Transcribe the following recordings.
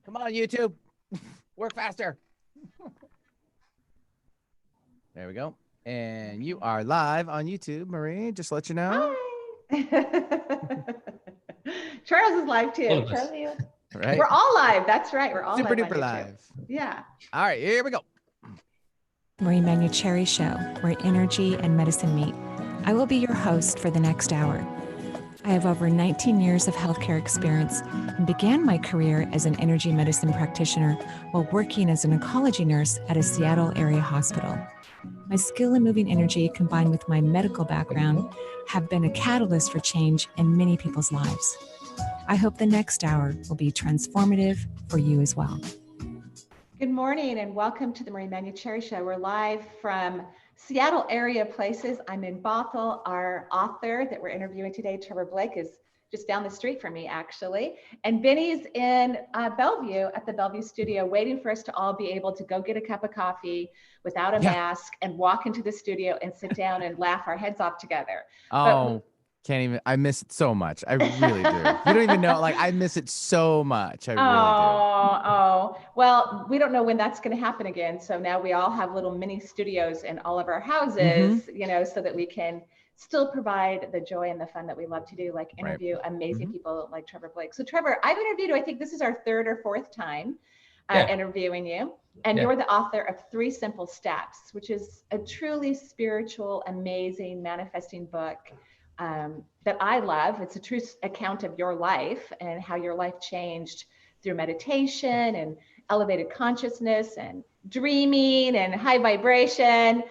Come on, YouTube. Work faster. There we go. And you are live on YouTube, Marie. Just to let you know. Hi. Charles is live too. Charlie, right? We're all live. That's right. We're all super live duper live. Yeah. All right, here we go. Marie Manuchehri Show, where energy and medicine meet. I will be your host for the next hour. I have over 19 years of healthcare experience and began my career as an energy medicine practitioner while working as an oncology nurse at a Seattle area hospital. My skill in moving energy combined with my medical background have been a catalyst for change in many people's lives. I hope the next hour will be transformative for you as well. Good morning and welcome to the Marie Manuchehri Show. We're live from Seattle area places. I'm in Bothell. Our author that we're interviewing today, Trevor Blake, is just down the street from me, actually. And Benny's in Bellevue at the Bellevue studio, waiting for us to all be able to go get a cup of coffee without a mask and walk into the studio and sit down and laugh our heads off together. Oh, can't even. I miss it so much. I really do. You don't even know. Like, I miss it so much. I really do. Oh, well, we don't know when that's going to happen again. So now we all have little mini studios in all of our houses, you know, so that we can still provide the joy and the fun that we love to do, like interview amazing people like Trevor Blake. So Trevor, I've interviewed you. I think this is our third or fourth time interviewing you. And you're the author of 3 Simple Steps, which is a truly spiritual, amazing, manifesting book that I love. It's a true account of your life and how your life changed through meditation and elevated consciousness and dreaming and high vibration.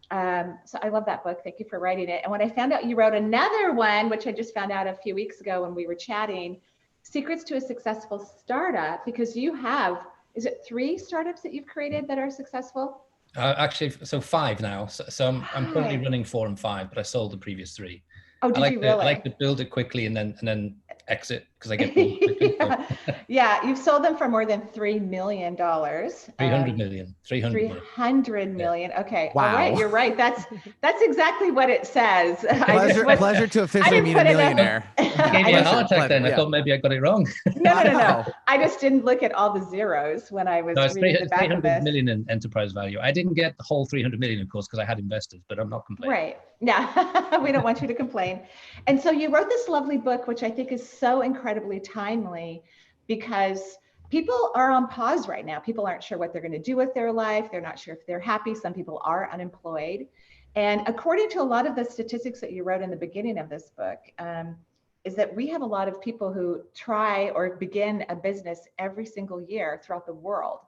So I love that book. Thank you for writing it. And when I found out you wrote another one, which I just found out a few weeks ago when we were chatting, Secrets to a Successful Startup, because you have, is it 3 startups that you've created that are successful? Actually, so 5 now. So I'm currently running 4 and 5, but I sold the previous 3. Oh, did you really? I like to build it quickly and then exit because I get bored quickly. Yeah, you've sold them for more than $3 million. 300 million. 300 million. Yeah. Okay. Wow. All right. You're right. That's exactly what it says. Pleasure to officially meet a millionaire. You gave me a heart attack then. I thought maybe I got it wrong. No. I just didn't look at all the zeros when I was reading the back of this. 300 million in enterprise value. I didn't get the whole 300 million, of course, because I had investors, but I'm not complaining. Right. Yeah. We don't want you to complain. And so you wrote this lovely book, which I think is so incredibly timely because people are on pause right now. People aren't sure what they're going to do with their life. They're not sure if they're happy. Some people are unemployed. And according to a lot of the statistics that you wrote in the beginning of this book, is that we have a lot of people who try or begin a business every single year throughout the world.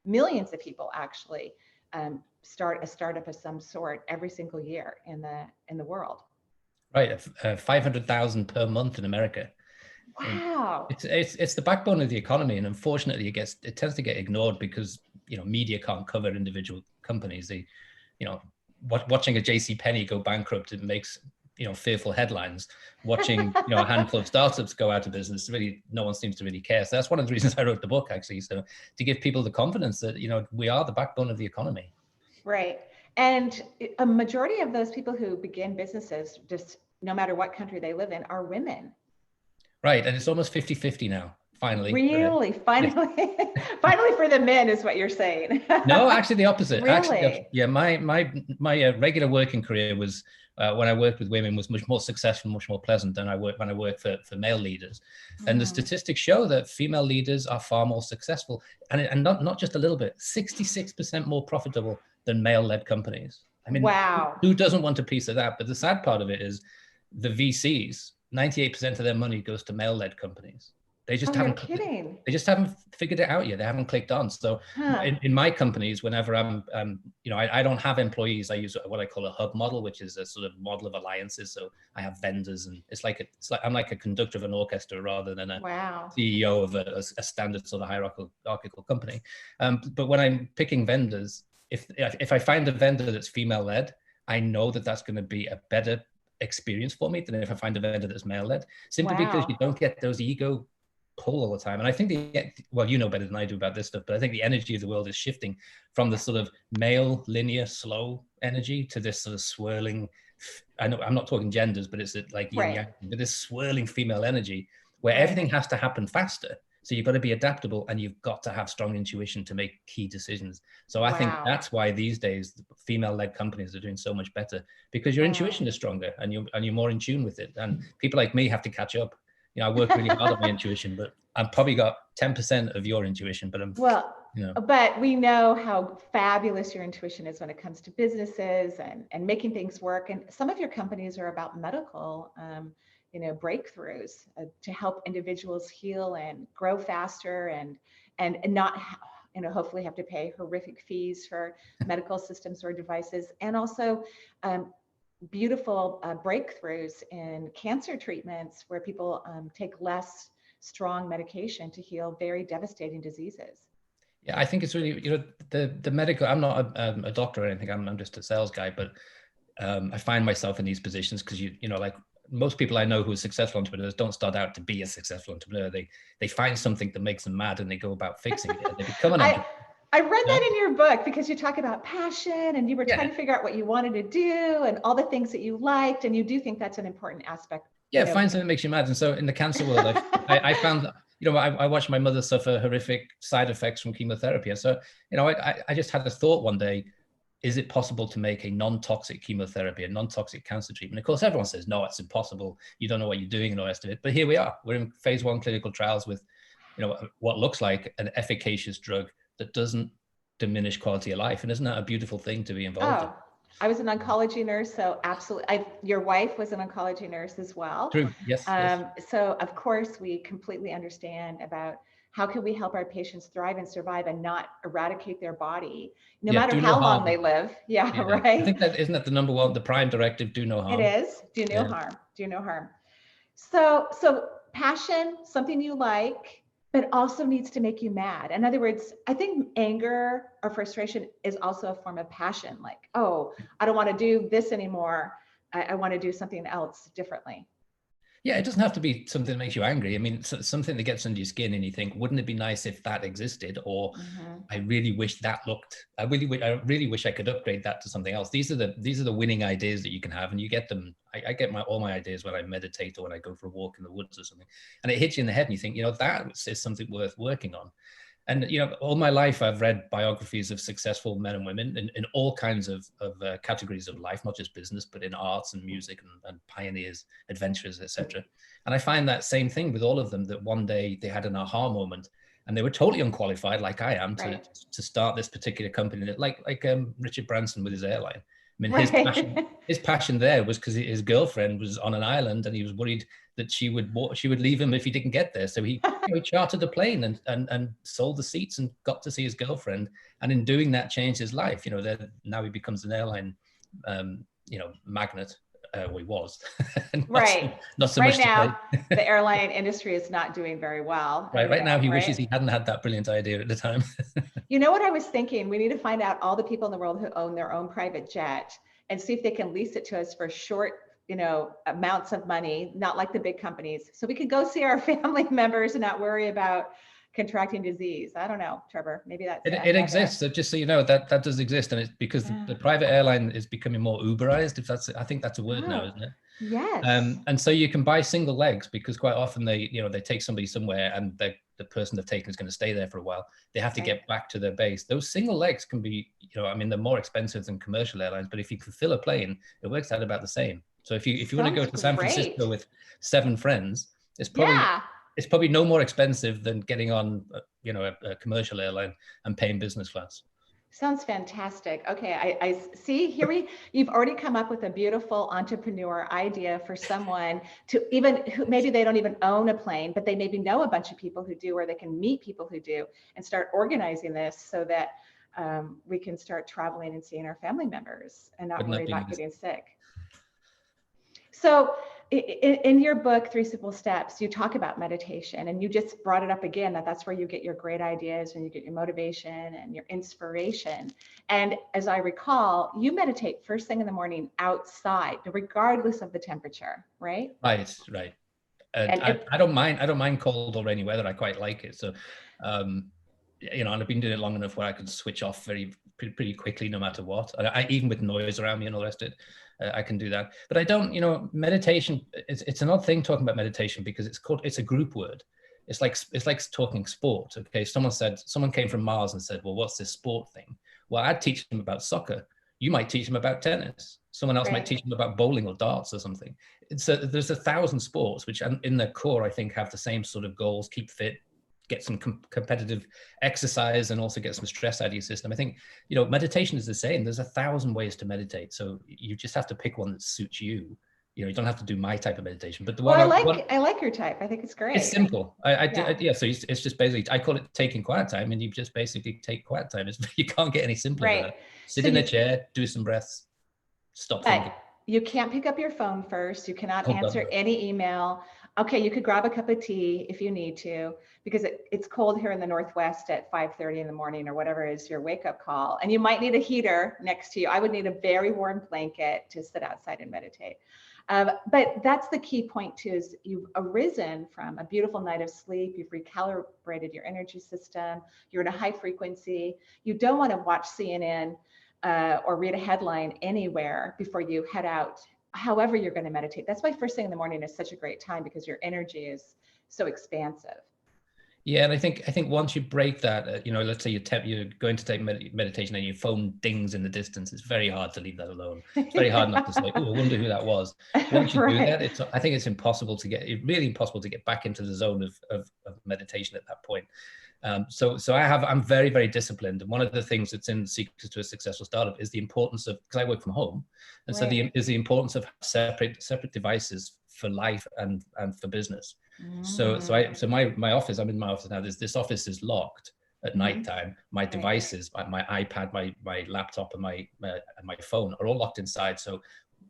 Millions of people actually start a startup of some sort every single year in the world. Right, 500,000 per month in America. Wow. It's the backbone of the economy, and unfortunately, it tends to get ignored because media can't cover individual companies. Watching a JCPenney go bankrupt, it makes fearful headlines. Watching a handful of startups go out of business, really no one seems to really care. So that's one of the reasons I wrote the book, actually, so to give people the confidence that we are the backbone of the economy. Right. And a majority of those people who begin businesses, just no matter what country they live in, are women. Right. And it's almost 50-50 now, finally. Really? Finally? Finally for the men is what you're saying. No, actually the opposite. Really? Actually, yeah, my regular working career was, when I worked with women, was much more successful, much more pleasant than when I worked for male leaders. And the statistics show that female leaders are far more successful and not just a little bit, 66% more profitable than male-led companies. I mean, wow. Who doesn't want a piece of that? But the sad part of it is the VCs, 98% of their money goes to male-led companies. They just haven't. You're kidding. They just haven't figured it out yet. They haven't clicked on. So in my companies, whenever I don't have employees, I use what I call a hub model, which is a sort of model of alliances. So I have vendors, and it's like I'm like a conductor of an orchestra rather than a CEO of a standard sort of hierarchical company. But when I'm picking vendors, if I find a vendor that's female-led, I know that that's going to be a better experience for me than if I find a vendor that's male-led, simply because you don't get those ego pull all the time. And I think you know better than I do about this stuff, but I think the energy of the world is shifting from the sort of male, linear, slow energy to this sort of swirling, I know I'm not talking genders, but it's like yin yang, but this swirling female energy where everything has to happen faster. So you've got to be adaptable, and you've got to have strong intuition to make key decisions. So I think that's why these days female-led companies are doing so much better, because your intuition is stronger, and you're more in tune with it. And people like me have to catch up. I work really hard on my intuition, but I've probably got 10% of your intuition. But but we know how fabulous your intuition is when it comes to businesses and making things work. And some of your companies are about medical breakthroughs to help individuals heal and grow faster and not hopefully have to pay horrific fees for medical systems or devices, and also beautiful breakthroughs in cancer treatments where people take less strong medication to heal very devastating diseases. Yeah, I think it's really, the medical, I'm not a doctor or anything, I'm just a sales guy, but I find myself in these positions because like most people I know who are successful entrepreneurs don't start out to be a successful entrepreneur. They find something that makes them mad and they go about fixing it. And they become an entrepreneur. I read that in your book because you talk about passion and you were trying to figure out what you wanted to do and all the things that you liked. And you do think that's an important aspect. Yeah, find something that makes you mad. And so in the cancer world, I found, I watched my mother suffer horrific side effects from chemotherapy. And so, I just had a thought one day, is it possible to make a non-toxic chemotherapy, a non-toxic cancer treatment? Of course, everyone says, no, it's impossible. You don't know what you're doing and all the rest of it. But here we are. We're in phase 1 clinical trials with, what looks like an efficacious drug that doesn't diminish quality of life. And isn't that a beautiful thing to be involved in? I was an oncology nurse, so absolutely. Your wife was an oncology nurse as well. True, yes. So of course, we completely understand about how can we help our patients thrive and survive and not eradicate their body, no matter how long they live. Yeah, right. I think isn't that the number one, the prime directive, do no harm. It is, do no harm, do no harm. So passion, something you like, but also needs to make you mad. In other words, I think anger or frustration is also a form of passion. Like, oh, I don't want to do this anymore. I want to do something else differently. Yeah, it doesn't have to be something that makes you angry. I mean, something that gets under your skin and you think, wouldn't it be nice if that existed? Or I really wish that looked, I really wish I could upgrade that to something else. These are the winning ideas that you can have, and you get them. I get all my ideas when I meditate or when I go for a walk in the woods or something, and it hits you in the head and you think, that is something worth working on. And, all my life, I've read biographies of successful men and women in all kinds of categories of life, not just business, but in arts and music and pioneers, adventurers, etc. And I find that same thing with all of them, that one day they had an aha moment and they were totally unqualified, like I am, to start this particular company, like Richard Branson with his airline. I mean, his passion there was because his girlfriend was on an island and he was worried that she would leave him if he didn't get there. So he chartered a plane and sold the seats and got to see his girlfriend. And in doing that, changed his life. Now he becomes an airline, magnate. Well, he was. Not so much now, the airline industry is not doing very well. Right now, he wishes he hadn't had that brilliant idea at the time. You know what I was thinking? We need to find out all the people in the world who own their own private jet and see if they can lease it to us for short, amounts of money, not like the big companies. So we can go see our family members and not worry about contracting disease. I don't know, Trevor, maybe that's it exists. So just so you know, that does exist. And it's because the private airline is becoming more Uberized, I think that's a word now, isn't it? Yes. And so you can buy single legs, because quite often they take somebody somewhere and the person they've taken is going to stay there for a while. They have to get back to their base. Those single legs can be, they're more expensive than commercial airlines, but if you can fill a plane, it works out about the same. So if you want to go to San Francisco with 7 friends, it's probably no more expensive than getting on, a commercial airline and paying business class. Sounds fantastic. Okay, I see here you've already come up with a beautiful entrepreneur idea for someone to who maybe they don't even own a plane, but they maybe know a bunch of people who do, or they can meet people who do and start organizing this so that we can start traveling and seeing our family members and not worry about getting sick. So in your book, 3 Simple Steps, you talk about meditation, and you just brought it up again, that's where you get your great ideas and you get your motivation and your inspiration. And as I recall, you meditate first thing in the morning outside, regardless of the temperature, right? Right. I don't mind cold or rainy weather. I quite like it. So, you know, and I've been doing it long enough where I can switch off pretty quickly, no matter what. Even with noise around me and all the rest of it, I can do that. But I don't, you know, meditation, it's an odd thing talking about meditation because it's a group word. It's like talking sport. Okay. Someone came from Mars and said, well, what's this sport thing? Well, I'd teach them about soccer. You might teach them about tennis. Someone else might teach them about bowling or darts or something. There's 1,000 sports, which in their core, I think, have the same sort of goals: keep fit, get some competitive exercise, and also get some stress out of your system. I think, you know, meditation is the same. There's 1,000 ways to meditate. So you just have to pick one that suits you. You know, you don't have to do my type of meditation, but the one I like your type. I think it's great. It's simple. So it's just basically, I call it taking quiet time, and you just basically take quiet time. You can't get any simpler than that. Sit in a chair, do some breaths, stop thinking. You can't pick up your phone first. You cannot answer any email. Okay, you could grab a cup of tea if you need to, because it's cold here in the Northwest at 5:30 in the morning or whatever is your wake up call. And you might need a heater next to you. I would need a very warm blanket to sit outside and meditate. But that's the key point too, is you've arisen from a beautiful night of sleep. You've recalibrated your energy system. You're in a high frequency. You don't want to watch CNN or read a headline anywhere before you head out. However you're going to meditate. That's why first thing in the morning is such a great time, because your energy is so expansive. Yeah, and I think once you break that, you know, let's say you're going to take meditation and your phone dings in the distance, it's very hard to leave that alone. It's very hard not to say, oh, I wonder who that was. Once you do that, I think it's really impossible to get back into the zone of meditation at that point. So I'm very, very disciplined. And one of the things that's in Secrets to a Successful Startup is the importance of, because I work from home, and so is the importance of separate devices for life and for business. So my office, I'm in my office now. This office is locked at nighttime. My devices, my iPad, my laptop, and my phone are all locked inside. So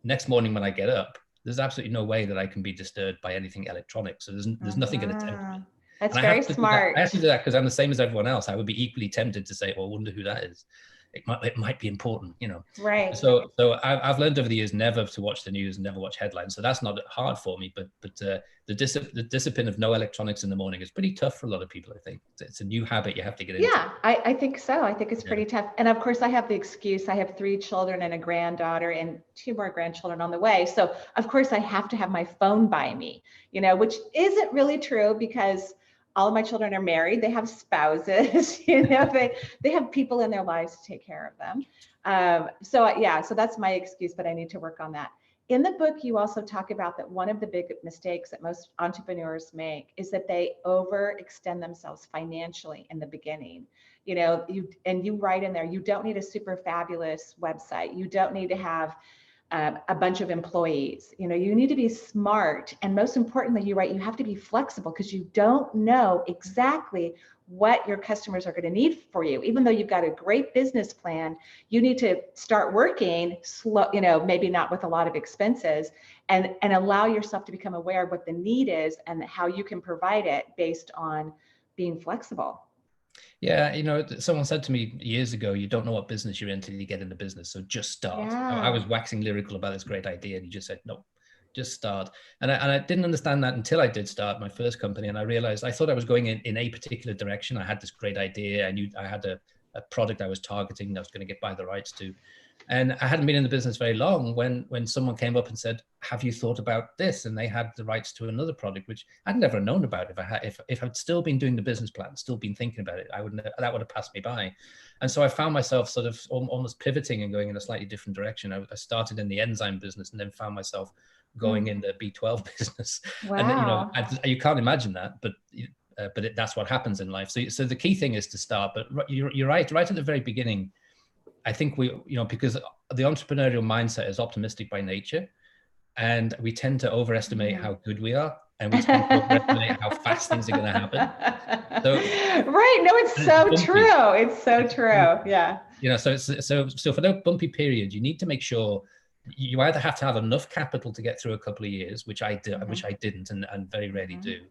next morning when I get up, there's absolutely no way that I can be disturbed by anything electronic. So there's nothing going to tempt me. That's very smart. I have to do that because I'm the same as everyone else. I would be equally tempted to say, well, I wonder who that is. It might be important, you know. Right. So I've learned over the years never to watch the news, never watch headlines. So that's not hard for me. But the discipline of no electronics in the morning is pretty tough for a lot of people. I think it's a new habit you have to get into. Yeah, I think so. I think it's pretty tough. And of course, I have the excuse. I have 3 children and a granddaughter and 2 more grandchildren on the way. So of course, I have to have my phone by me, you know, which isn't really true because all of my children are married. They have spouses, you know, they have people in their lives to take care of them. So that's my excuse, but I need to work on that. In the book, you also talk about that one of the big mistakes that most entrepreneurs make is that they overextend themselves financially in the beginning. You know, you write in there, you don't need a super fabulous website. You don't need to have a bunch of employees. You know, you need to be smart. And most importantly, you write, you have to be flexible because you don't know exactly what your customers are going to need for you. Even though you've got a great business plan, you need to start working slow, you know, maybe not with a lot of expenses, and allow yourself to become aware of what the need is and how you can provide it based on being flexible. Yeah, you know, someone said to me years ago, you don't know what business you're in until you get in the business. So just start. Yeah. I was waxing lyrical about this great idea, and he just said, no, just start. And I didn't understand that until I did start my first company. And I realized I thought I was going in a particular direction. I had this great idea. I knew I had a product I was targeting that I was going to get by the rights to. And I hadn't been in the business very long when someone came up and said, have you thought about this? And they had the rights to another product, which I'd never known about. If I'd still been doing the business plan, still been thinking about it, that would have passed me by. And so I found myself sort of almost pivoting and going in a slightly different direction. I started in the enzyme business and then found myself going in the B12 business. Wow. And you know, you can't imagine that, but that's what happens in life. So the key thing is to start. But you're right at the very beginning. I think because the entrepreneurial mindset is optimistic by nature, and we tend to overestimate how good we are, and we tend to overestimate how fast things are going to happen. So, right. No, it's so true. It's so true. Yeah. You know, so for that bumpy period, you need to make sure you either have to have enough capital to get through a couple of years, which I didn't and very rarely do,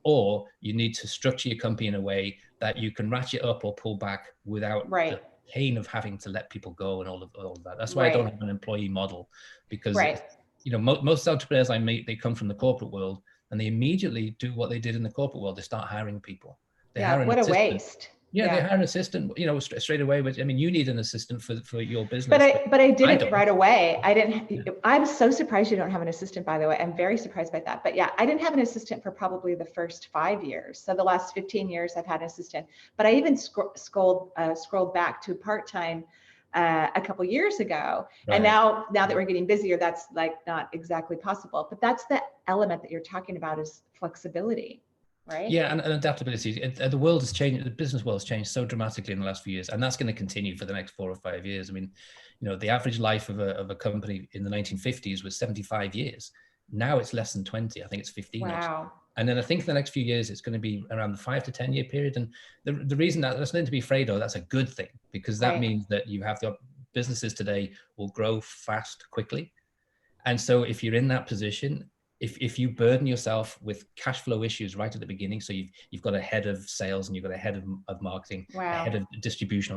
or you need to structure your company in a way that you can ratchet up or pull back without the pain of having to let people go and all of that. That's why I don't have an employee model, because you know, most entrepreneurs I meet, they come from the corporate world and they immediately do what they did in the corporate world. They start hiring people. What a waste. Yeah, they hire an assistant, you know, straight away. Which, I mean, you need an assistant for your business. But I did it right away. I'm so surprised you don't have an assistant, by the way. I'm very surprised by that. But yeah, I didn't have an assistant for probably the first 5 years. So the last 15 years I've had an assistant, but I even scrolled back to part-time a couple years ago. Right. And now that we're getting busier, that's like not exactly possible, but that's the element that you're talking about, is flexibility. Right? Yeah, and adaptability. The world has changed. The business world has changed so dramatically in the last few years, and that's going to continue for the next 4 or 5 years. I mean, you know, the average life of a company in the 1950s was 75 years. Now it's less than 20. I think it's 15. Wow. Actually. And then I think the next few years it's going to be around the 5 to 10 year period. And the reason that's nothing to be afraid of. That's a good thing, because that means that you have the businesses today will grow fast, quickly. And so if you're in that position, if you burden yourself with cash flow issues right at the beginning, so you've got a head of sales and you've got a head of marketing, a head of distribution,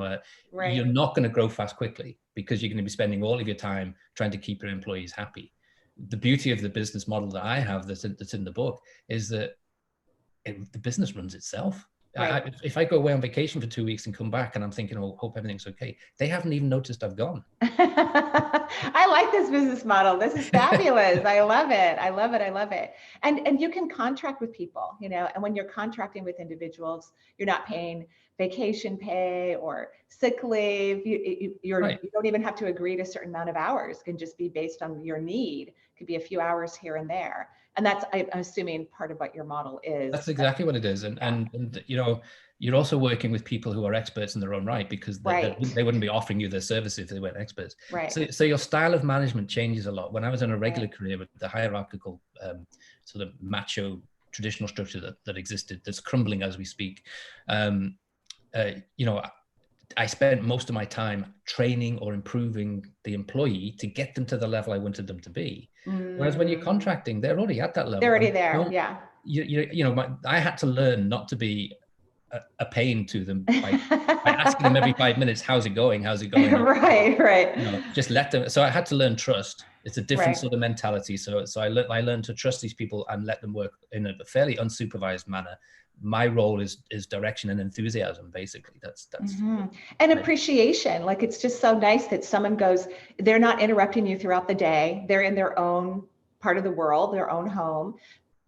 you're not going to grow fast quickly, because you're going to be spending all of your time trying to keep your employees happy. The beauty of the business model that I have that's in the book is that the business runs itself. Right. If I go away on vacation for 2 weeks and come back and I'm thinking, oh, hope everything's okay, they haven't even noticed I've gone. I like this business model. This is fabulous. I love it. I love it. I love it. And you can contract with people, you know, and when you're contracting with individuals, you're not paying vacation pay or sick leave. You don't even have to agree to a certain amount of hours. It can just be based on your need. It could be a few hours here and there. And that's, I'm assuming, part of what your model is. That's exactly what it is. And you know, you're also working with people who are experts in their own right, because they wouldn't be offering you their services if they weren't experts. Right. So your style of management changes a lot. When I was in a regular career with the hierarchical sort of macho traditional structure that existed, that's crumbling as we speak, you know, I spent most of my time training or improving the employee to get them to the level I wanted them to be. Whereas when you're contracting, they're already at that level. They're already there. Yeah. You know, I had to learn not to be a pain to them by asking them every 5 minutes, how's it going? How's it going? Right. You know, just let them. So I had to learn trust. It's a different sort of mentality. So I learned to trust these people and let them work in a fairly unsupervised manner. My role is direction and enthusiasm, basically. That's and appreciation. Like, it's just so nice that someone goes, they're not interrupting you throughout the day. They're in their own part of the world, their own home,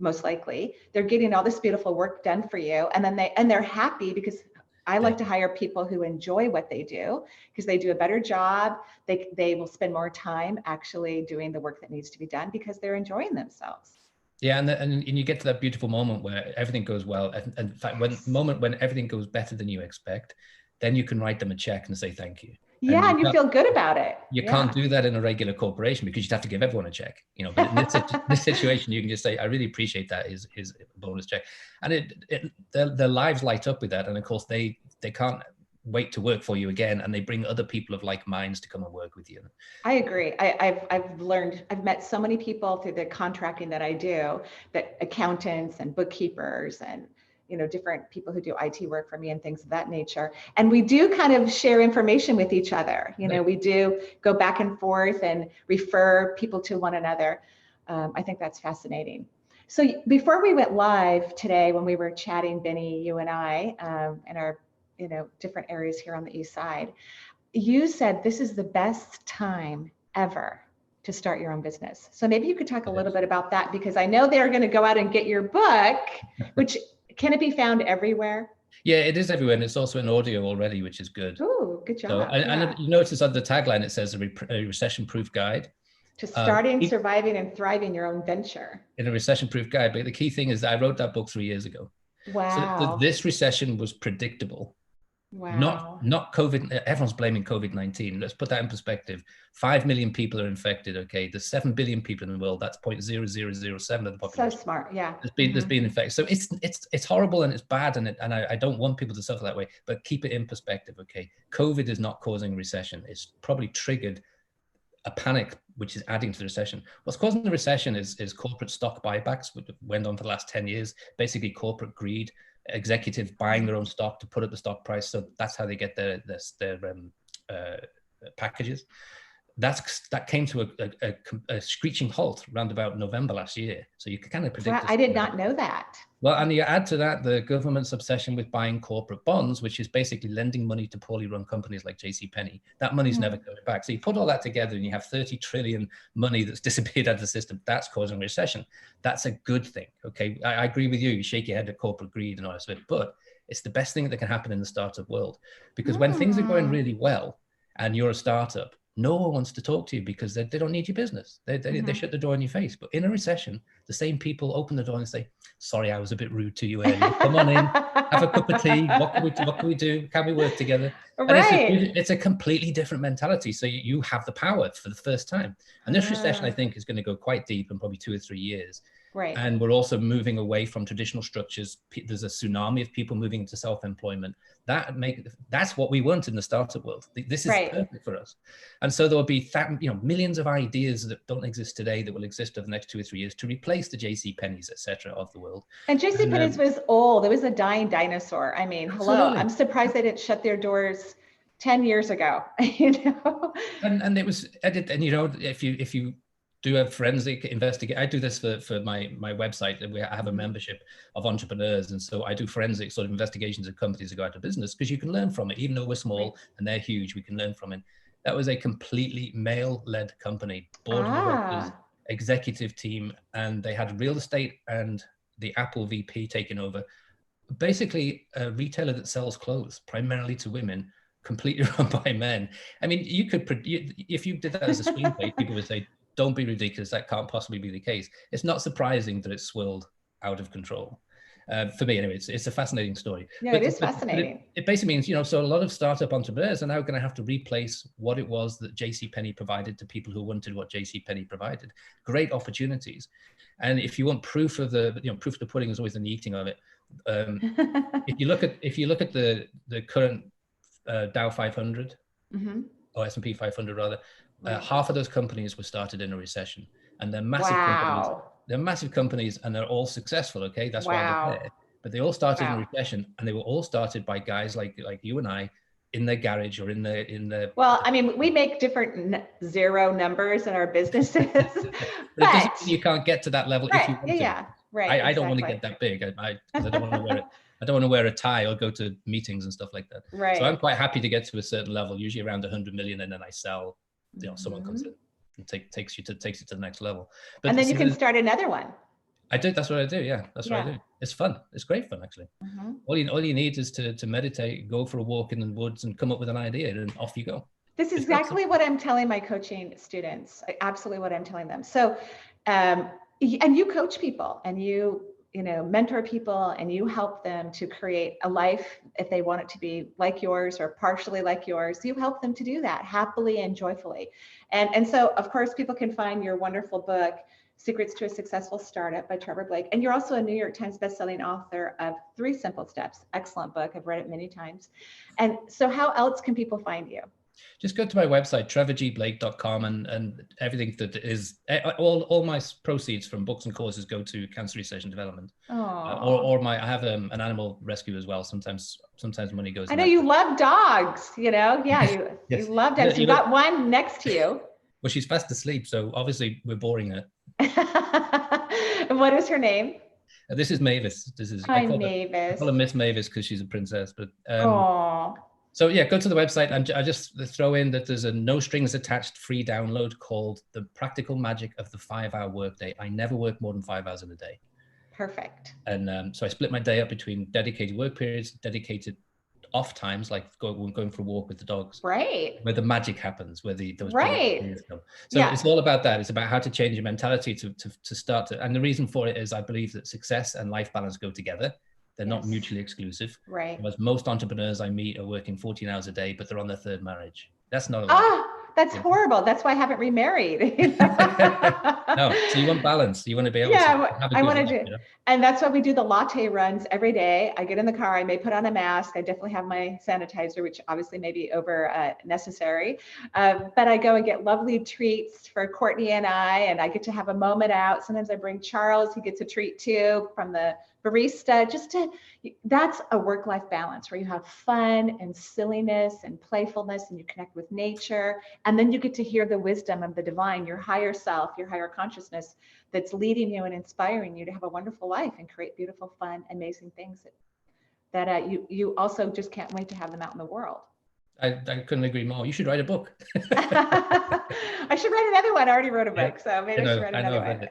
most likely. They're getting all this beautiful work done for you. And then they're happy, because I like to hire people who enjoy what they do, because they do a better job. They will spend more time actually doing the work that needs to be done, because they're enjoying themselves. Yeah, and you get to that beautiful moment where everything goes well. And in fact, when everything goes better than you expect, then you can write them a check and say thank you. Yeah, and you feel good about it. You can't do that in a regular corporation, because you'd have to give everyone a check. You know, but in this situation, you can just say, I really appreciate that. Is a bonus check, and their lives light up with that. And of course, they can't wait to work for you again, and they bring other people of like minds to come and work with you. I agree. I've met so many people through the contracting that I do, that accountants and bookkeepers and, you know, different people who do IT work for me and things of that nature. And we do kind of share information with each other. You know, we do go back and forth and refer people to one another. I think that's fascinating. So before we went live today, when we were chatting, Benny, you and I, in our, you know, different areas here on the East Side, you said this is the best time ever to start your own business. So maybe you could talk a little bit about that, because I know they're going to go out and get your book, which can it be found everywhere? Yeah, it is everywhere. And it's also in audio already, which is good. Oh, good job. So, and you notice on the tagline, it says a recession-proof guide. To starting, surviving, and thriving your own venture. In a recession-proof guide. But the key thing is that I wrote that book 3 years ago. Wow. So this recession was predictable. Wow. Not COVID. Everyone's blaming COVID-19. Let's put that in perspective. 5 million people are infected. Okay, there's 7 billion people in the world. That's 0.0007 of the population. So smart, yeah. There's been infected. So it's horrible and it's bad, and I don't want people to suffer that way. But keep it in perspective. Okay, COVID is not causing recession. It's probably triggered a panic, which is adding to the recession. What's causing the recession is corporate stock buybacks, which went on for the last 10 years. Basically, corporate greed. Executives buying their own stock to put up the stock price, so that's how they get their packages. that came to a screeching halt around about November last year. So you can kind of predict. I did not know that. Well, and you add to that the government's obsession with buying corporate bonds, which is basically lending money to poorly run companies like JCPenney. That money's never coming back. So you put all that together and you have 30 trillion money that's disappeared out of the system. That's causing recession. That's a good thing. Okay. I agree with you. You shake your head at corporate greed and all that stuff, but it's the best thing that can happen in the startup world, because when things are going really well and you're a startup, no one wants to talk to you because they don't need your business. They shut the door in your face. But in a recession, the same people open the door and say, sorry, I was a bit rude to you earlier. Come on in, have a cup of tea. What can we do? Can we work together? Right. And it's a completely different mentality. So you have the power for the first time. And this recession, I think, is going to go quite deep in probably 2 or 3 years. Right. And we're also moving away from traditional structures. There's a tsunami of people moving into self-employment. That's what we want in the startup world. This is perfect for us. And so there will be millions of ideas that don't exist today that will exist over the next 2 or 3 years to replace the JCPenney's, et cetera, of the world. And JCPenney's was old. It was a dying dinosaur. I mean, hello. I'm surprised they didn't shut their doors 10 years ago. And it was, and if you do a forensic investigate. I do this for my website. I have a membership of entrepreneurs. And so I do forensic sort of investigations of companies that go out of business, because you can learn from it. Even though we're small and they're huge, we can learn from it. That was a completely male-led company, board of directors, executive team, and they had real estate and the Apple VP taking over. Basically a retailer that sells clothes primarily to women, completely run by men. I mean, if you did that as a screenplay, people would say, don't be ridiculous. That can't possibly be the case. It's not surprising that it swirled out of control. For me, anyway, it's a fascinating story. No, it is fascinating. It basically means, so a lot of startup entrepreneurs are now going to have to replace what it was that JCPenney provided to people who wanted what JCPenney provided. Great opportunities. And if you want proof of proof of the pudding is always in the eating of it. If you look at the current Dow 500 or S&P 500 rather, half of those companies were started in a recession, and they're massive companies. They're massive companies, and they're all successful. Okay, that's why they're there. But they all started in a recession, and they were all started by guys like you and I in their garage or in the. Well, I mean, we make different zero numbers in our businesses, but it doesn't mean you can't get to that level if you want to. Yeah, right. I don't want to get that big. I don't want to wear it. I don't want to wear a tie or go to meetings and stuff like that. Right. So I'm quite happy to get to a certain level, usually around 100 million, and then I sell. Someone comes in and takes you to the next level. But and then you can start another one. I do. That's what I do. Yeah, that's what I do. It's fun. It's great fun, actually. All you need is to meditate, go for a walk in the woods, and come up with an idea, and off you go. This is exactly what I'm telling my coaching students. Absolutely what I'm telling them. So, and you coach people, and you mentor people, and you help them to create a life, if they want it to be like yours or partially like yours, you help them to do that happily and joyfully. And so, of course, people can find your wonderful book, Secrets to a Successful Startup by Trevor Blake. And you're also a New York Times bestselling author of 3 Simple Steps. Excellent book. I've read it many times. And so how else can people find you? Just go to my website, trevorgblake.com, and everything that is, all my proceeds from books and courses go to cancer research and development. I have an animal rescue as well. Sometimes money goes. I know you love dogs, Yeah, yes. You love dogs. You got one next to you. Well, she's fast asleep, so obviously we're boring her. And what is her name? This is Mavis. Hi, Mavis. I call her Miss Mavis because she's a princess. But so yeah, go to the website, and I just throw in that there's a no strings attached free download called The Practical Magic of the 5-Hour Workday. I never work more than 5 hours in a day. Perfect. And so I split my day up between dedicated work periods, dedicated off times, like going for a walk with the dogs. Right. Where the magic happens, where those right. come. So it's all about that. It's about how to change your mentality to start to, and the reason for it is I believe that success and life balance go together. They're not mutually exclusive. Right. Because most entrepreneurs I meet are working 14 hours a day, but they're on their 3rd marriage. That's not that's horrible. That's why I haven't remarried. No, so you want balance. You want to be able to have a good life, and that's why we do the latte runs every day. I get in the car, I may put on a mask. I definitely have my sanitizer, which obviously may be over necessary. But I go and get lovely treats for Courtney and I get to have a moment out. Sometimes I bring Charles, he gets a treat too from the barista. That's a work-life balance where you have fun and silliness and playfulness, and you connect with nature, And then you get to hear the wisdom of the divine, your higher self, your higher consciousness that's leading you and inspiring you to have a wonderful life and create beautiful, fun, amazing things that you also just can't wait to have them out in the world. I couldn't agree more. You should write a book. I should write another one. I already wrote a book, so maybe I should write another one.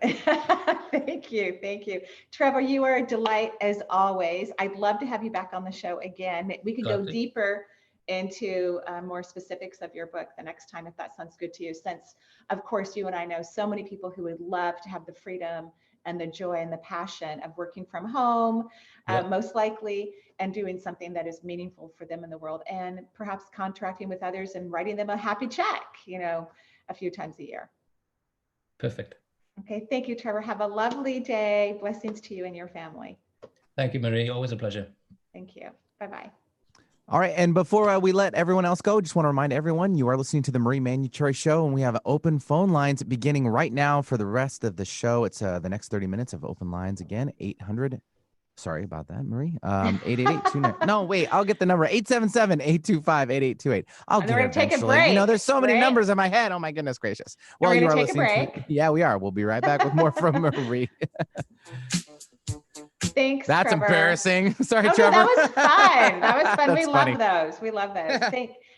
Thank you. Thank you. Trevor, you are a delight as always. I'd love to have you back on the show again. We could go deeper into more specifics of your book the next time, if that sounds good to you, since, of course, you and I know so many people who would love to have the freedom and the joy and the passion of working from home, most likely, and doing something that is meaningful for them in the world, and perhaps contracting with others and writing them a happy check, a few times a year. Perfect. Okay. Thank you, Trevor. Have a lovely day. Blessings to you and your family. Thank you, Marie. Always a pleasure. Thank you. Bye-bye. All right. And before we let everyone else go, just want to remind everyone you are listening to the Marie Manuchehri Show, and we have open phone lines beginning right now for the rest of the show. It's the next 30 minutes of open lines again. 800. Sorry about that, Marie. 888-29. No, wait, I'll get the number. 877-825-8828. I'll get it eventually. There's so many numbers in my head. Oh my goodness gracious. Well, you are listening to, yeah, we are. We'll be right back with more from Marie. Thanks, That's Trevor. Embarrassing. Sorry, Trevor. That was fun. That was fun. We funny. love those. We love those.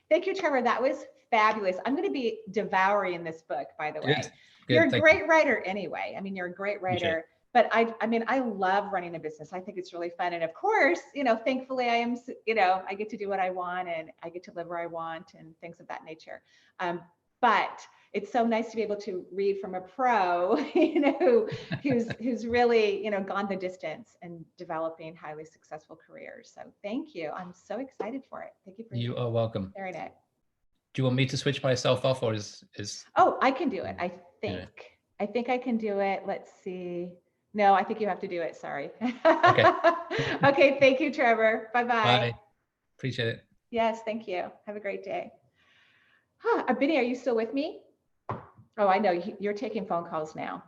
Thank you, Trevor. That was fabulous. I'm going to be devouring this book, by the way. Good. You're a great writer anyway. I mean, you're a great writer. But I love running a business. I think it's really fun. And of course, thankfully I am, I get to do what I want and I get to live where I want and things of that nature. But it's so nice to be able to read from a pro, who's really, gone the distance and developing highly successful careers. So thank you. I'm so excited for it. Thank you for You are welcome. sharing it. Do you want me to switch myself off, or is? Oh, I can do it. I think. Yeah. I think I can do it. Let's see. No, I think you have to do it. Sorry. Okay. Okay. Thank you, Trevor. Bye-bye. Bye. Appreciate it. Yes. Thank you. Have a great day. Benny, are you still with me? Oh, I know. You're taking phone calls now.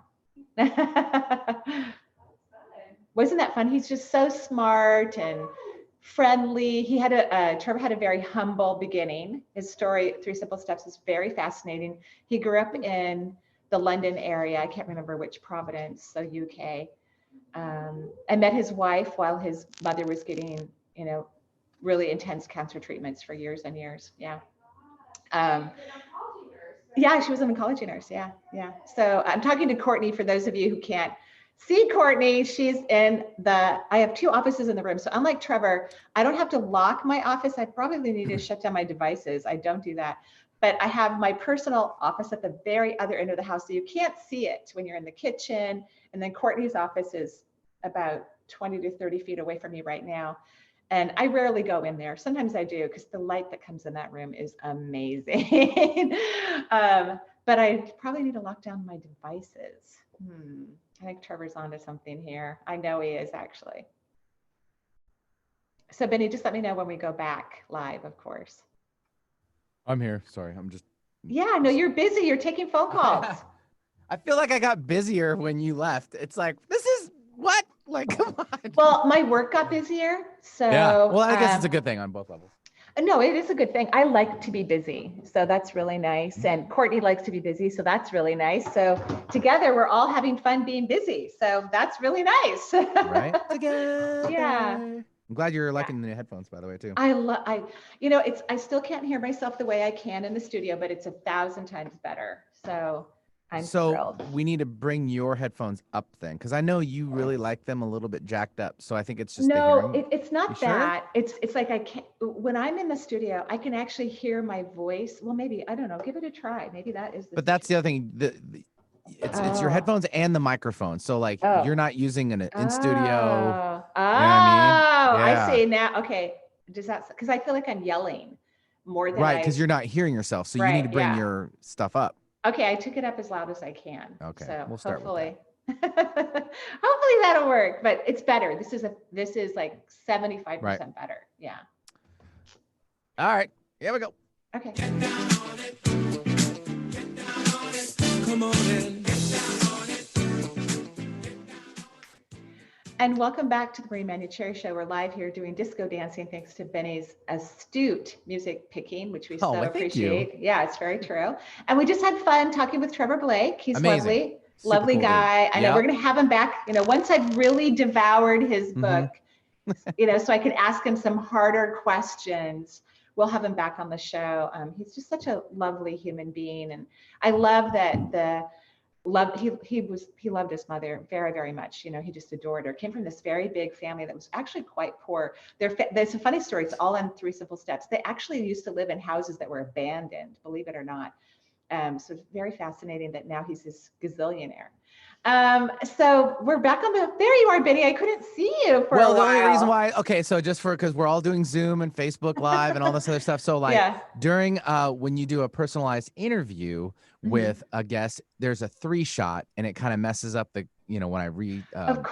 Wasn't that fun? He's just so smart and friendly. Trevor had a very humble beginning. His story, 3 Simple Steps, is very fascinating. He grew up in the London area. I can't remember which province, so UK. I met his wife while his mother was getting, really intense cancer treatments for years and years. Yeah. Yeah, she was an oncology nurse. Yeah. So I'm talking to Courtney. For those of you who can't see Courtney, she's in I have 2 offices in the room. So unlike Trevor, I don't have to lock my office. I probably need to shut down my devices. I don't do that. But I have my personal office at the very other end of the house, so you can't see it when you're in the kitchen. And then Courtney's office is about 20 to 30 feet away from me right now. And I rarely go in there. Sometimes I do, because the light that comes in that room is amazing. But I probably need to lock down my devices. I think Trevor's onto something here. I know he is, actually. So Benny, just let me know when we go back live, of course. I'm here. Sorry, I'm just. Yeah, no, you're busy. You're taking phone calls. I feel like I got busier when you left. It's like, this is what? Like, come on. Well, my work got busier. So yeah. Well, I guess it's a good thing on both levels. No, it is a good thing. I like to be busy. So that's really nice. And Courtney likes to be busy. So that's really nice. So together we're all having fun being busy. So that's really nice. Right? Together. Yeah. I'm glad you're liking the headphones, by the way, too. I still can't hear myself the way I can in the studio, but it's 1,000 times better. So I'm thrilled. We need to bring your headphones up then, because I know you really like them a little bit jacked up. So I think it's just it's not you that. Sure? It's like I can't. When I'm in the studio, I can actually hear my voice. Well, maybe I don't know. Give it a try. Maybe that is. But that's the other thing. It's your headphones and the microphone. So like you're not using an in studio. Oh, you know what I mean? Yeah. I see now. Okay. Does that, because I feel like I'm yelling more than because you're not hearing yourself. So you need to bring your stuff up. Okay, I took it up as loud as I can. Okay. So we'll start hopefully hopefully that'll work. But it's better. This is like 75% better. Yeah. All right. Here we go. Okay. Get down on it. Get down on it. Come on in. Get down on it. And welcome back to the Marie Manuchehri Show. We're live here doing disco dancing thanks to Benny's astute music picking, which we so well, thank you. appreciate. Yeah, it's very true. And we just had fun talking with Trevor Blake. He's Amazing. lovely, Super lovely cool dude. guy. I know Yep. we're going to have him back, once I've really devoured his book, so I can ask him some harder questions. We'll have him back on the show. He's just such a lovely human being. And I love that he loved his mother very, very much. He just adored her. Came from this very big family that was actually quite poor. There's a funny story. It's all in 3 Simple Steps. They actually used to live in houses that were abandoned, believe it or not. So it's very fascinating that now he's this gazillionaire. So we're back on there you are, Benny. I couldn't see you for a while. The only reason why, so just because we're all doing Zoom and Facebook Live and all this other stuff. So during when you do a personalized interview with a guest, there's a 3-shot and it kind of messes up the, when I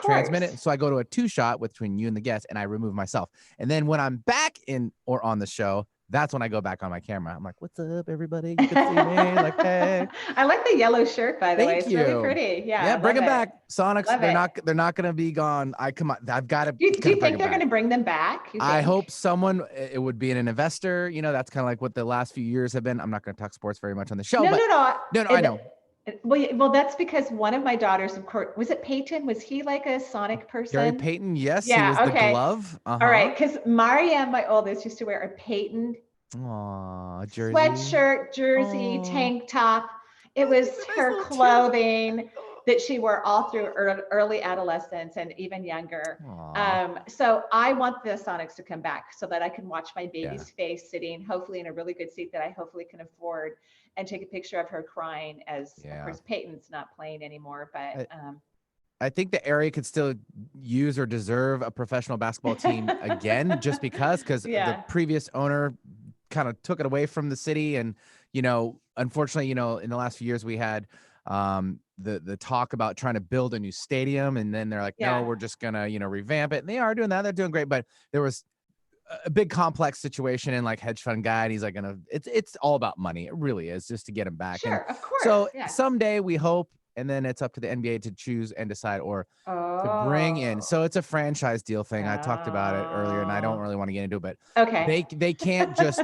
transmit it. So I go to a 2-shot between you and the guest and I remove myself. And then when I'm back in or on the show, that's when I go back on my camera. I'm like, what's up, everybody? You can see me. Like, hey. I like the yellow shirt, by the way. It's Thank you. really pretty. Yeah, bring them back. Sonics, Love they're not going to be gone. I've got to. Do you think they're going to bring them back? I hope someone, it would be an investor. That's kind of like what the last few years have been. I'm not going to talk sports very much on the show. No, I know. Well, that's because one of my daughters, of course, was it Peyton? Was he like a Sonic person? Gary Payton, yes. Yeah, he was the glove. All right, because Mariam, my oldest, used to wear a Peyton jersey. Sweatshirt, jersey, tank top. It was her clothing that she wore all through early adolescence and even younger. So I want the Sonics to come back so that I can watch my baby's face sitting, hopefully in a really good seat that I hopefully can afford, and take a picture of her crying as, of course, Peyton's not playing anymore. But I think the area could still use or deserve a professional basketball team again, just because the previous owner kind of took it away from the city. And, unfortunately, in the last few years, we had the talk about trying to build a new stadium. And then they're like, no, we're just going to, revamp it. And they are doing that. They're doing great. But there was a big complex situation and like hedge fund guy. And he's like, it's all about money. It really is, just to get him back. Sure, of course. So someday we hope. And then it's up to the NBA to choose and decide or to bring in. So it's a franchise deal thing. I talked about it earlier, and I don't really want to get into it, but they can't just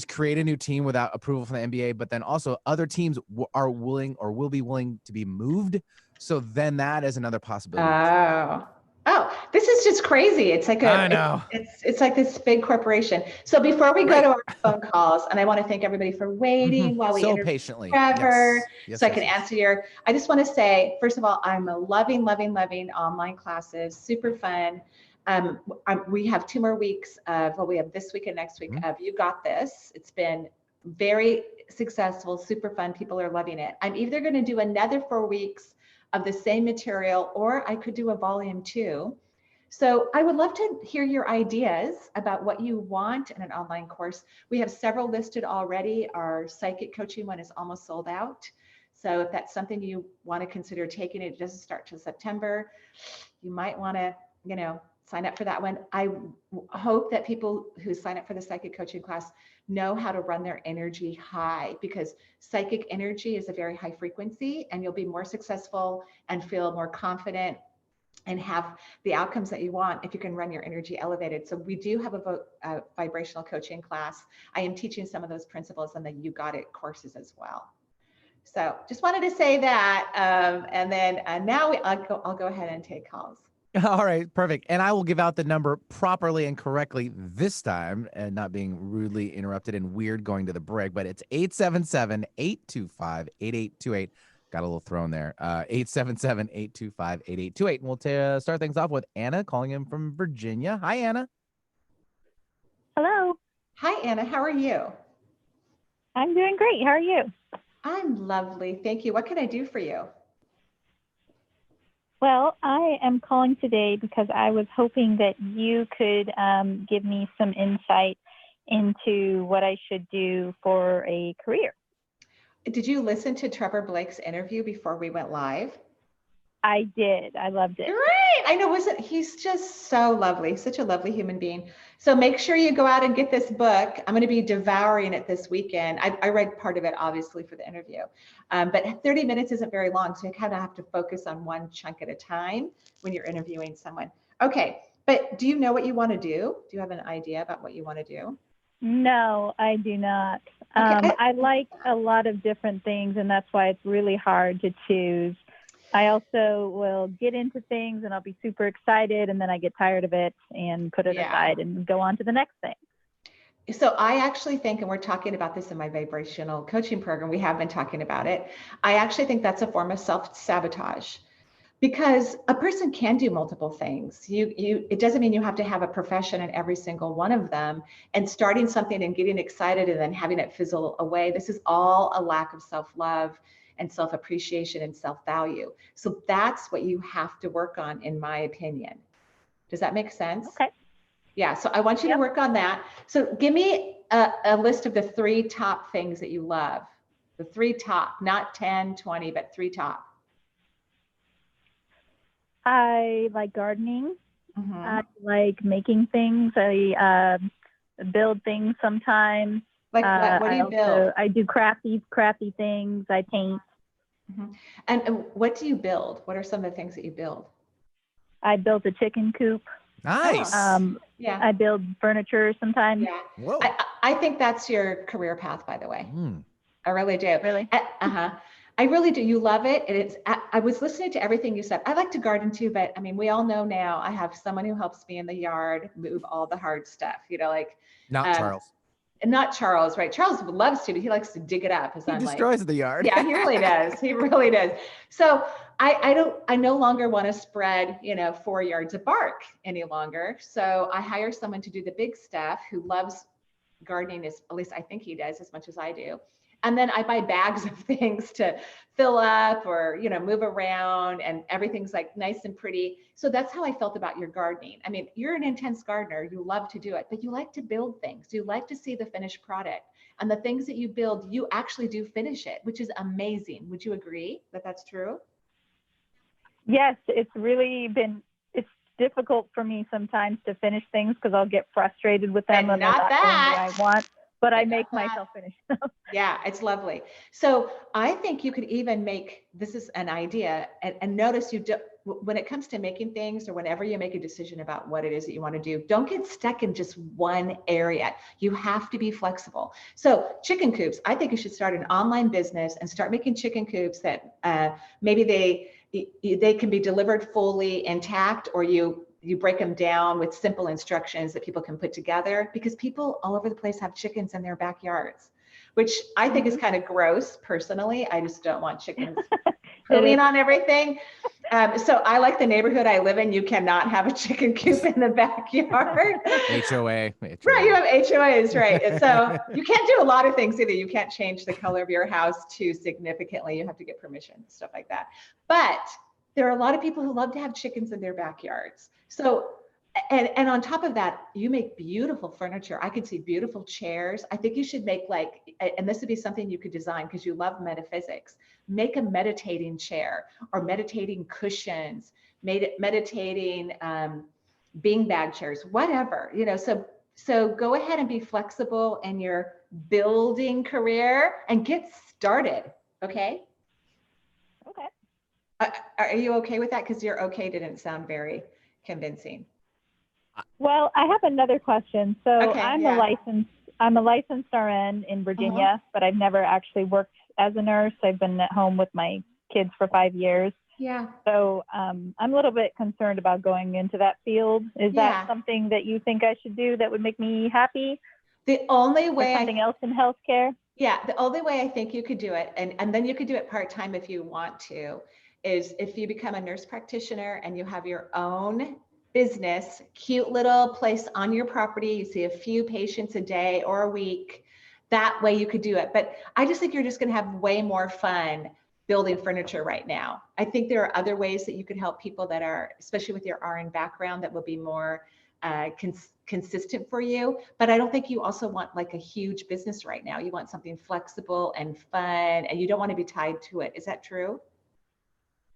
create a new team without approval from the NBA. But then also other teams are willing or will be willing to be moved. So then that is another possibility. Oh, this is just crazy. It's like I know. It's like this big corporation. So before we go to our phone calls, and I want to thank everybody for waiting while we interview patiently Trevor, I can answer I just want to say, first of all, I'm loving online classes, super fun. We have 2 more weeks of we have this week and next week of You Got This. It's been very successful, super fun. People are loving it. I'm either going to do another 4 weeks of the same material, or I could do a volume 2. So I would love to hear your ideas about what you want in an online course. We have several listed already. Our psychic coaching one is almost sold out. So if that's something you want to consider taking, it doesn't start till September. You might want to, sign up for that one. I hope that people who sign up for the psychic coaching class know how to run their energy high, because psychic energy is a very high frequency, and you'll be more successful and feel more confident and have the outcomes that you want if you can run your energy elevated. So we do have a vibrational coaching class. I am teaching some of those principles in the You Got It courses as well. So just wanted to say that. And then now I'll go ahead and take calls. All right, perfect. And I will give out the number properly and correctly this time, and not being rudely interrupted and weird going to the break, but it's 877-825-8828. Got a little thrown there. 877-825-8828. And we'll start things off with Anna calling in from Virginia. Hi, Anna. Hello. Hi, Anna. How are you? I'm doing great. How are you? I'm lovely. Thank you. What can I do for you? Well, I am calling today because I was hoping that you could give me some insight into what I should do for a career. Did you listen to Trevor Blake's interview before we went live? I did. I loved it. Great. I know, wasn't he's just so lovely, such a lovely human being. So make sure you go out and get this book. I'm going to be devouring it this weekend. I read part of it, obviously, for the interview. But 30 minutes isn't very long, so you kind of have to focus on one chunk at a time when you're interviewing someone. Okay, but do you know what you want to do? Do you have an idea about what you want to do? No, I do not. Okay. I like a lot of different things, and that's why it's really hard to choose. I also will get into things and I'll be super excited, and then I get tired of it and put it aside and go on to the next thing. So I actually think, and we're talking about this in my vibrational coaching program, we have been talking about it. I actually think that's a form of self-sabotage, because a person can do multiple things. It doesn't mean you have to have a profession in every single one of them, and starting something and getting excited and then having it fizzle away. This is all a lack of self-love and self-appreciation and self-value. So that's what you have to work on, in my opinion. Does that make sense? Okay. Yeah, so I want you to work on that. So give me a list of the 3 top things that you love. The 3 top, not 10, 20, but 3 top. I like gardening. Mm-hmm. I like making things. I build things sometimes. Like what do you build? I do crafty things. I paint. Mm-hmm. And what do you build? What are some of the things that you build? I built a chicken coop. Nice. Yeah. I build furniture sometimes. Yeah. Whoa. I think that's your career path, by the way. Mm. I really do. Really? I really do. You love it. And I was listening to everything you said. I like to garden too, but I mean, we all know now I have someone who helps me in the yard move all the hard stuff, like Not Charles. and not Charles, right? Charles loves to, but he likes to dig it up. He destroys the yard. Yeah, he really does. He really does. So I no longer want to spread, 4 yards of bark any longer. So I hire someone to do the big stuff, who loves gardening, at least I think he does, as much as I do. And then I buy bags of things to fill up or, move around, and everything's like nice and pretty. So that's how I felt about your gardening. I mean, you're an intense gardener. You love to do it, but you like to build things. You like to see the finished product, and the things that you build, you actually do finish it, which is amazing. Would you agree that that's true? Yes, it's difficult for me sometimes to finish things because I'll get frustrated with them and they're not doing what I want. But I make myself finish them. Yeah, it's lovely. So I think you could even this is an idea, and notice when it comes to making things, or whenever you make a decision about what it is that you want to do, don't get stuck in just one area. You have to be flexible. So chicken coops, I think you should start an online business and start making chicken coops that maybe they can be delivered fully intact, or you break them down with simple instructions that people can put together, because people all over the place have chickens in their backyards, which I think is kind of gross. Personally, I just don't want chickens pooing on everything. So I like the neighborhood I live in. You cannot have a chicken coop in the backyard. HOA. Right, you have HOAs, right? So you can't do a lot of things either. You can't change the color of your house too significantly. You have to get permission, stuff like that. But there are a lot of people who love to have chickens in their backyards. So, and on top of that, you make beautiful furniture. I could see beautiful chairs. I think you should make and this would be something you could design because you love metaphysics. Make a meditating chair or meditating cushions, meditating beanbag chairs, whatever, so go ahead and be flexible in your building career and get started. Okay. Okay. Are you okay with that? Because your okay didn't sound very convincing. Well, I have another question. So Okay, I'm a licensed RN in Virginia, but I've never actually worked as a nurse. I've been at home with my kids for 5 years. Yeah. So I'm a little bit concerned about going into that field. Is that something that you think I should do that would make me happy? The only way something else in healthcare? Yeah, the only way I think you could do it, and then you could do it part-time if you want to, is if you become a nurse practitioner and you have your own business, cute little place on your property. You see a few patients a day or a week. That way you could do it. But I just think you're just going to have way more fun building furniture right now. I think there are other ways that you could help people that are, especially with your RN background, that will be more consistent for you. But I don't think you also want like a huge business right now. You want something flexible and fun, and you don't want to be tied to it. Is that true?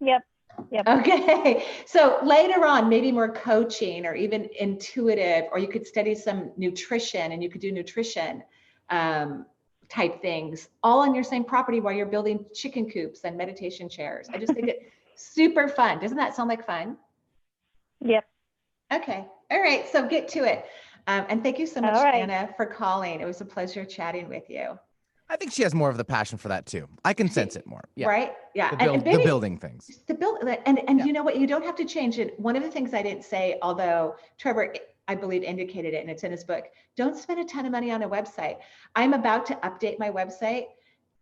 Yep. Yep. Okay. So later on, maybe more coaching or even intuitive, or you could study some nutrition and you could do nutrition type things all on your same property while you're building chicken coops and meditation chairs. I just think it super fun. Doesn't that sound like fun? Yep. Okay. All right. So get to it. And thank you so much, All right. Anna, for calling. It was a pleasure chatting with you. I think she has more of the passion for that too. I can sense it more. Yeah. Right? Yeah. The building things. The build and you know what? You don't have to change it. One of the things I didn't say, although Trevor, I believe, indicated it, and it's in his book, don't spend a ton of money on a website. I'm about to update my website.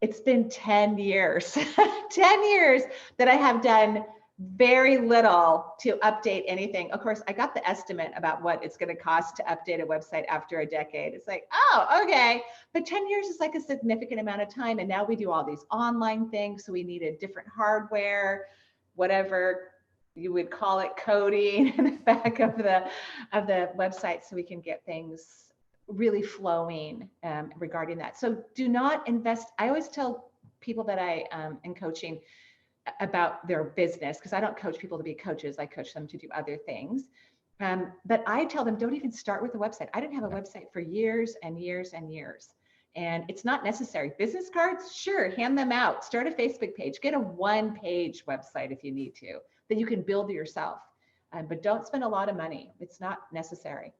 It's been 10 years, 10 years that I have done very little to update anything. Of course, I got the estimate about what it's going to cost to update a website after a decade. It's like, oh, okay. But 10 years is like a significant amount of time. And now we do all these online things. So we need a different hardware, whatever you would call it, coding in the back of the website so we can get things really flowing regarding that. So do not invest. I always tell people that I am coaching about their business, because I don't coach people to be coaches. I coach them to do other things. But I tell them, don't even start with a website. I didn't have a website for years and years and years. And it's not necessary. Business cards, sure, hand them out. Start a Facebook page. Get a one-page website if you need to, that you can build yourself. But don't spend a lot of money. It's not necessary.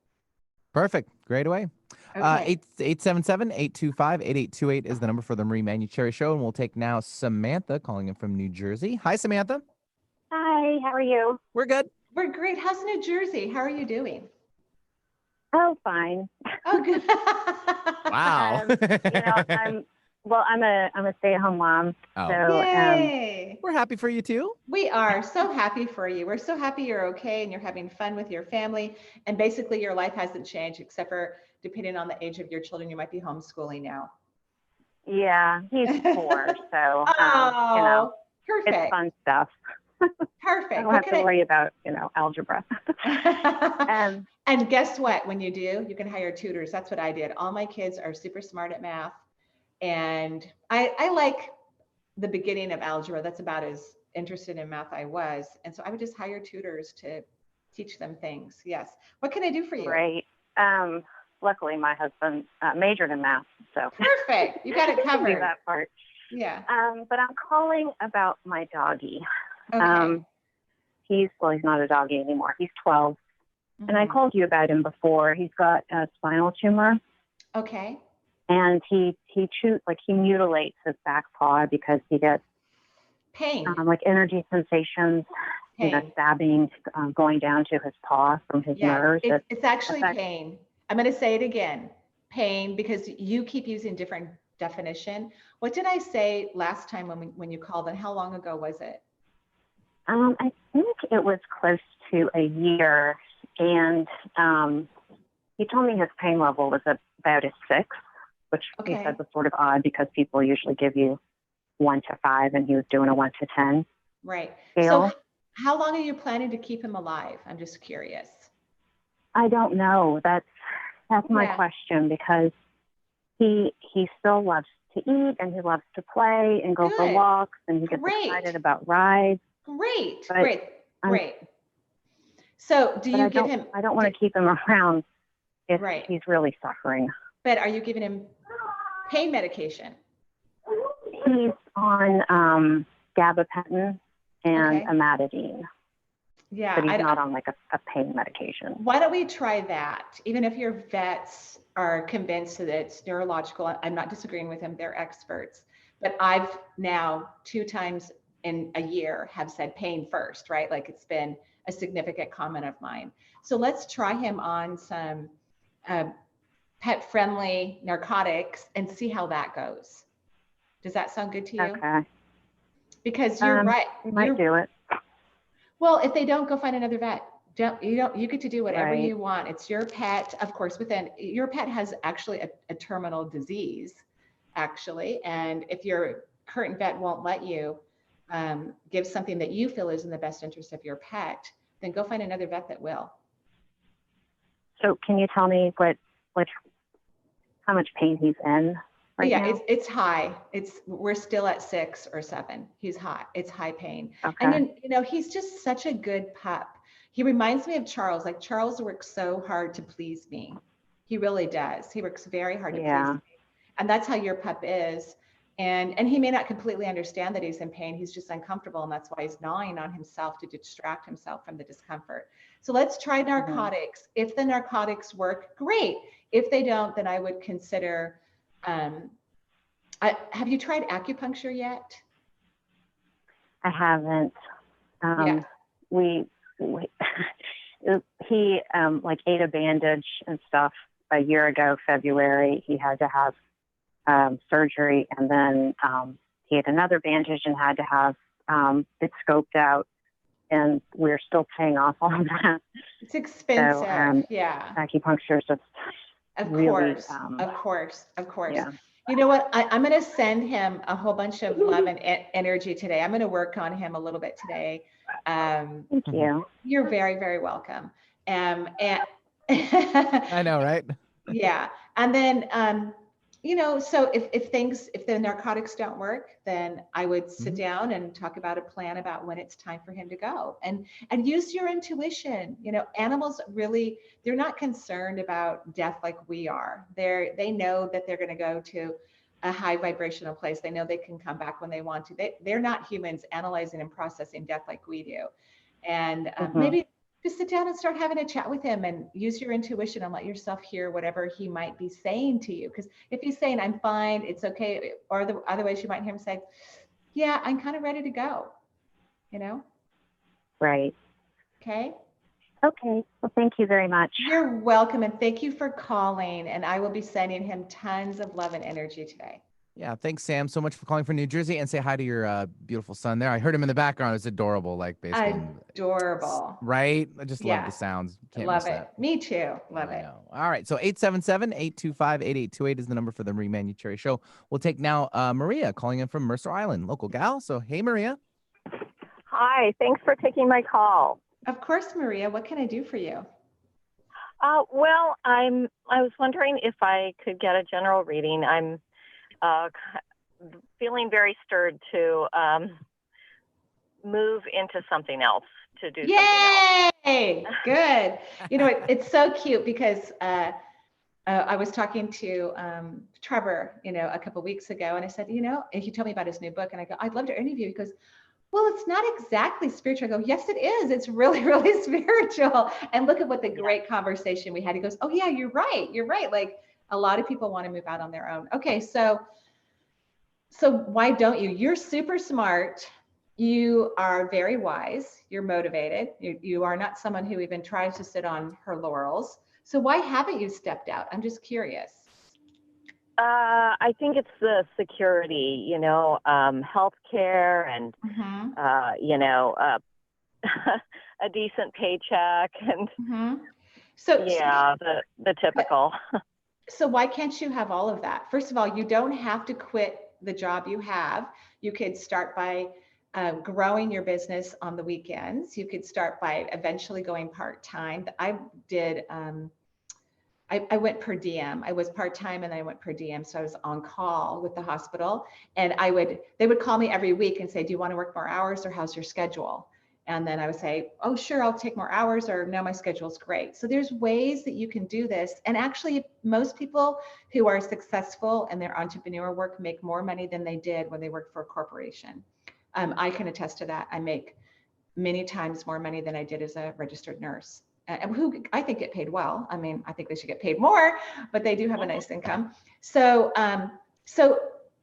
Perfect. Great away. Okay. 877-825-8828 is the number for the Marie Manuchehri Show. And we'll take now Samantha calling in from New Jersey. Hi, Samantha. Hi, how are you? We're good. We're great. How's New Jersey? How are you doing? Oh, fine. Oh, good. Wow. I'm a stay-at-home mom. Oh. So Yay. We're happy for you too. We are so happy for you. We're so happy you're okay and you're having fun with your family. And basically your life hasn't changed, except for depending on the age of your children, you might be homeschooling now. yeah, he's 4, so Oh, it's perfect. fun stuff. Perfect. I don't have to worry about algebra. And guess what? When you do, you can hire tutors. That's what I did. All my kids are super smart at math. And I like the beginning of algebra. That's about as interested in math I was. And so I would just hire tutors to teach them things. Yes. What can I do for you? Right. Luckily, my husband majored in math, so Perfect. You got it I can do covered. that part. Yeah. But I'm calling about my doggie. Okay. He's not a doggie anymore. He's 12. And I Mhm. called you about him before. He's got a spinal tumor. Okay. And he mutilates his back paw because he gets Pain. like energy sensations, Pain. stabbing going down to his paw from his Yeah. nerves. It's actually affects- pain. I'm going to say it again. Pain, because you keep using different definition. What did I say last time when you called, and how long ago was it? I think it was close to a year, and he told me his pain level was about a 6, which he Okay. said was sort of odd because people usually give you 1 to 5, and he was doing a 1 to 10 Right. scale. So how long are you planning to keep him alive? I'm just curious. I don't know. That's my Yeah. question, because he still loves to eat, and he loves to play and go for Good. walks, and he gets Great. excited about rides. Great. But Great. Great. So do But you I give don't, him, I don't want to keep him around if Right. he's really suffering. but are you giving him pain medication? He's on gabapentin and Okay. amantadine, Yeah. but he's not on like a pain medication. Why don't we try that? Even if your vets are convinced that it's neurological, I'm not disagreeing with them, they're experts. But I've now 2 times in a year have said pain first, right? Like it's been a significant comment of mine. So let's try him on some pet-friendly narcotics and see how that goes. Does that sound good to you? Okay. Because you're right. We might do it. Well, if they don't, go find another vet. You get to do whatever Right. you want. It's your pet, of course. Your pet has actually a terminal disease, actually. And if your current vet won't let you give something that you feel is in the best interest of your pet, then go find another vet that will. So can you tell me how much pain he's in? right yeah, now? it's high. We're still at 6 or 7. He's high. It's high pain. Okay. And then, he's just such a good pup. He reminds me of Charles. Like Charles works so hard to please me. He really does. He works very hard to please me. And that's how your pup is. And he may not completely understand that he's in pain. He's just uncomfortable. And that's why he's gnawing on himself to distract himself from the discomfort. So let's try narcotics. If the narcotics work, great. If they don't, then I would consider, have you tried acupuncture yet? I haven't. Yeah. He like ate a bandage and stuff a year ago, February. He had to have surgery, and then he had another bandage and had to have it scoped out, and we're still paying off all of that. It's expensive. So, yeah. Acupuncture is just Of really, course. Yeah. You know what? I'm going to send him a whole bunch of love and energy today. I'm going to work on him a little bit today. Thank you. You're very, very welcome. And I know, right? yeah. And then, so if the narcotics don't work, then I would sit down and talk about a plan about when it's time for him to go, and use your intuition. Animals really, they're not concerned about death like we are. They know that they're going to go to a high vibrational place. They know they can come back when they want to. They're not humans analyzing and processing death like we do. And maybe just sit down and start having a chat with him and use your intuition and let yourself hear whatever he might be saying to you. Because if he's saying, I'm fine, it's okay. Or the other ways you might hear him say, yeah, I'm kind of ready to go, Right. Okay. Okay. Well, thank you very much. You're welcome. And thank you for calling. And I will be sending him tons of love and energy today. Yeah, thanks, Sam, so much for calling from New Jersey, and say hi to your beautiful son there. I heard him in the background. It's adorable, like basically. Adorable. Right? I just love the sounds. Can't love miss it. that. Me too. Love I it. know. All right, so 877-825-8828 is the number for the Marie Manuchehri Show. We'll take now Maria calling in from Mercer Island, local gal. So, hey, Maria. Hi, thanks for taking my call. Of course, Maria. What can I do for you? Well, I was wondering if I could get a general reading. I'm feeling very stirred to move into something else, to do something else. Yay! Good. It's so cute because I was talking to Trevor, a couple of weeks ago, and I said, and he told me about his new book, and I go, I'd love to interview you. He goes, well, it's not exactly spiritual. I go, yes, it is. It's really, really spiritual. And look at what the great conversation we had. He goes, oh yeah, you're right. You're right. Like a lot of people want to move out on their own. Okay. So why don't you? You're super smart. You are very wise. You're motivated. You are not someone who even tries to sit on her laurels. So why haven't you stepped out? I'm just curious. I think it's the security, healthcare and, a decent paycheck and So yeah, the typical. So why can't you have all of that? First of all, you don't have to quit the job you have. You could start by growing your business on the weekends. You could start by eventually going part-time. I did, I went per diem. I was part-time and then I went per diem. So I was on call with the hospital, and they would call me every week and say, do you want to work more hours or how's your schedule? And then I would say, oh, sure, I'll take more hours, or no, my schedule's great. So there's ways that you can do this. And actually, most people who are successful in their entrepreneur work make more money than they did when they worked for a corporation. I can attest to that. I make many times more money than I did as a registered nurse, who I think get paid well. I mean, I think they should get paid more, but they do have a nice income. So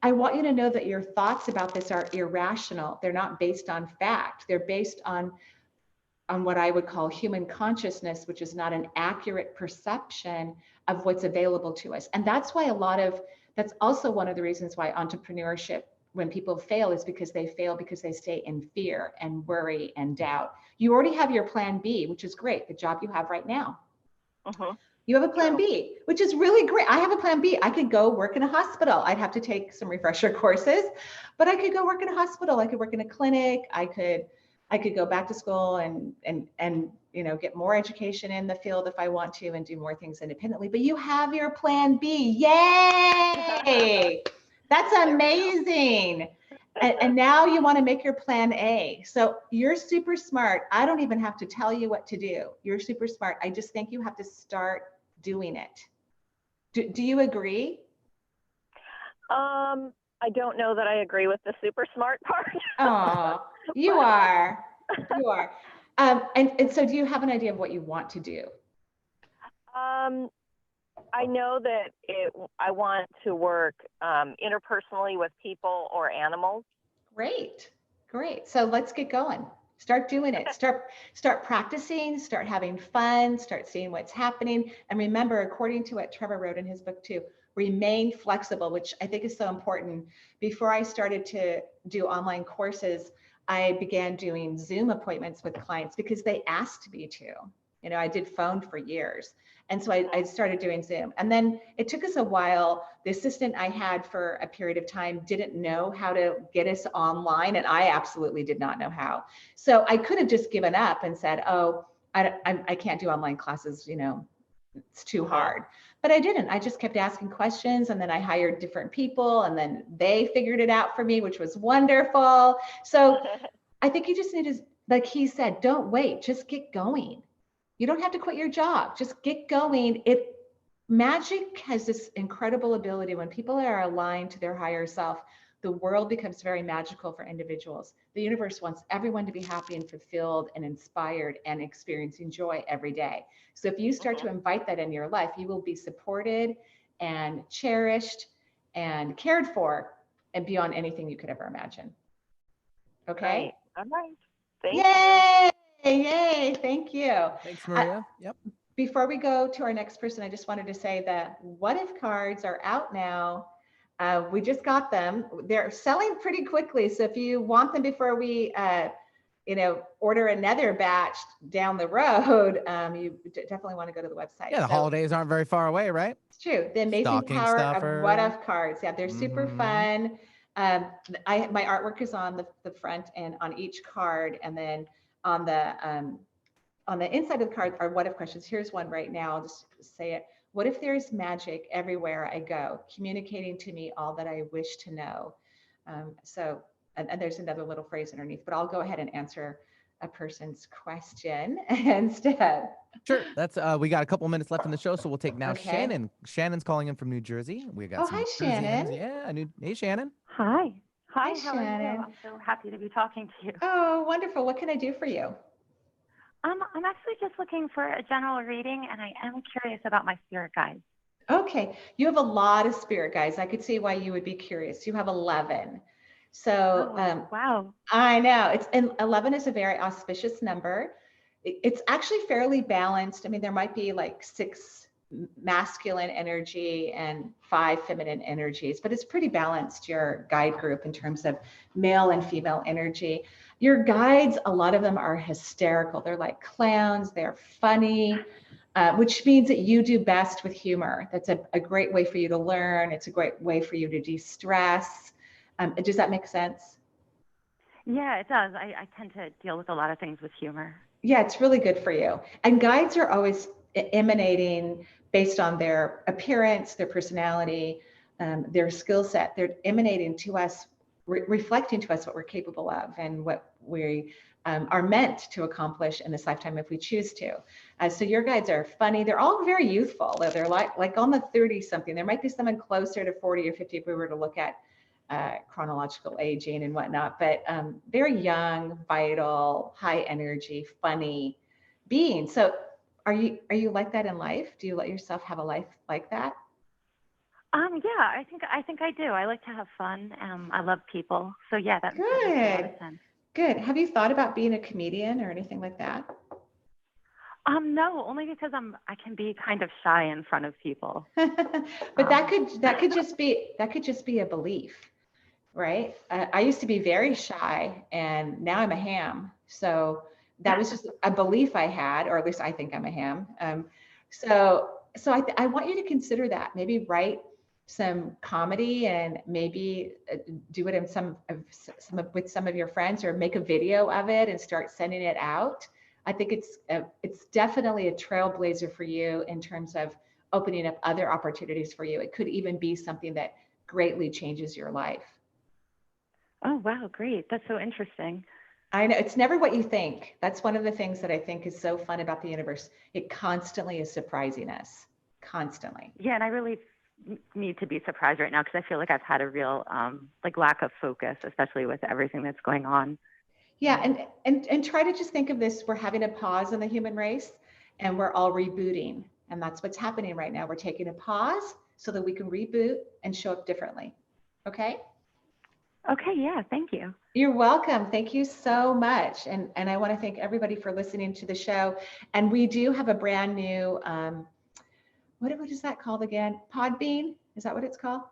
I want you to know that your thoughts about this are irrational. They're not based on fact. They're based on what I would call human consciousness, which is not an accurate perception of what's available to us. And that's why that's also one of the reasons why entrepreneurship, when people fail, is because they fail because they stay in fear and worry and doubt. You already have your plan B, which is great, the job you have right now. You have a plan B, which is really great. I have a plan B. I could go work in a hospital. I'd have to take some refresher courses, but I could go work in a hospital. I could work in a clinic. I could I could go back to school and get more education in the field if I want to and do more things independently. But you have your plan B. Yay! That's amazing. And now you want to make your plan A. So you're super smart. I don't even have to tell you what to do. You're super smart. I just think you have to start doing it. Do you agree? I don't know that I agree with the super smart part. Oh, you are. You are. And so do you have an idea of what you want to do? I know that I want to work interpersonally with people or animals. Great. So let's get going. Start doing it. Start practicing, start having fun, start seeing what's happening. And remember, according to what Trevor wrote in his book too, remain flexible, which I think is so important. Before I started to do online courses, I began doing Zoom appointments with clients because they asked me to. I did phone for years. And so I started doing Zoom. And then it took us a while. The assistant I had for a period of time didn't know how to get us online. And I absolutely did not know how. So I could have just given up and said, oh, I can't do online classes, it's too hard. But I didn't. I just kept asking questions, and then I hired different people, and then they figured it out for me, which was wonderful. So I think you just need to, like he said, don't wait, just get going. You don't have to quit your job, just get going. Magic has this incredible ability when people are aligned to their higher self, the world becomes very magical for individuals. The universe wants everyone to be happy and fulfilled and inspired and experiencing joy every day. So if you start to invite that in your life, you will be supported and cherished and cared for and beyond anything you could ever imagine. Okay? All right. Thank you. Yay. Thank you. Thanks, Maria. Yep. Before we go to our next person, I just wanted to say that What If cards are out now. We just got them. They're selling pretty quickly. So if you want them before we, order another batch down the road, you definitely want to go to the website. Yeah, the holidays aren't very far away, right? It's true. The amazing Stocking power stuffer. of What If cards. Yeah, they're super fun. My artwork is on the front and on each card, and then on the inside of the card are what if questions. Here's one right now. I'll just say it. What if there's magic everywhere I go, communicating to me all that I wish to know? And there's another little phrase underneath, but I'll go ahead and answer a person's question instead. Sure. That's we got a couple minutes left in the show, so we'll take now Okay. Shannon. Shannon's calling in from New Jersey. We got some hi, Jersey Shannon. hands. Yeah, hey Shannon. Hi, Hi, how Shannon. are you? I'm so happy to be talking to you. Oh, wonderful. What can I do for you? I'm actually just looking for a general reading, and I am curious about my spirit guides. Okay, you have a lot of spirit guides. I could see why you would be curious. You have 11. So, wow. I know and 11 is a very auspicious number. It's actually fairly balanced. I mean, there might be like 6 masculine energy and 5 feminine energies, but it's pretty balanced, your guide group, in terms of male and female energy. Your guides, a lot of them are hysterical. They're like clowns. They're funny, which means that you do best with humor. That's a great way for you to learn. It's a great way for you to de-stress. Does that make sense? Yeah, it does. I tend to deal with a lot of things with humor. Yeah, it's really good for you. And guides are always emanating based on their appearance, their personality, their skill set. They're emanating to us, reflecting to us what we're capable of and what we are meant to accomplish in this lifetime if we choose to. So your guides are funny. They're all very youthful. They're like on the 30 something. There might be someone closer to 40 or 50 if we were to look at chronological aging and whatnot, but very young, vital, high energy, funny beings. So are you like that in life? Do you let yourself have a life like that? Yeah, I think I do. I like to have fun. I love people. So yeah, that makes a lot of sense. Good. Have you thought about being a comedian or anything like that? No, only because I can be kind of shy in front of people. But that could just be a belief, right? I used to be very shy, and now I'm a ham. So that was just a belief I had, or at least I think I'm a ham. So I want you to consider that. Maybe write some comedy and maybe do it in with some of your friends, or make a video of it and start sending it out. I think it's definitely a trailblazer for you in terms of opening up other opportunities for you. It could even be something that greatly changes your life. Oh, wow. Great. That's so interesting. I know, it's never what you think. That's one of the things that I think is so fun about the universe. It constantly is surprising us, constantly. Yeah, and I really need to be surprised right now because I feel like I've had a real like lack of focus, especially with everything that's going on. Yeah, and try to just think of this, we're having a pause in the human race and we're all rebooting. And that's what's happening right now. We're taking a pause so that we can reboot and show up differently. Okay? Okay, yeah, thank you. You're welcome. Thank you so much. And I want to thank everybody for listening to the show. And we do have a brand new, what is that called again? Podbean? Is that what it's called?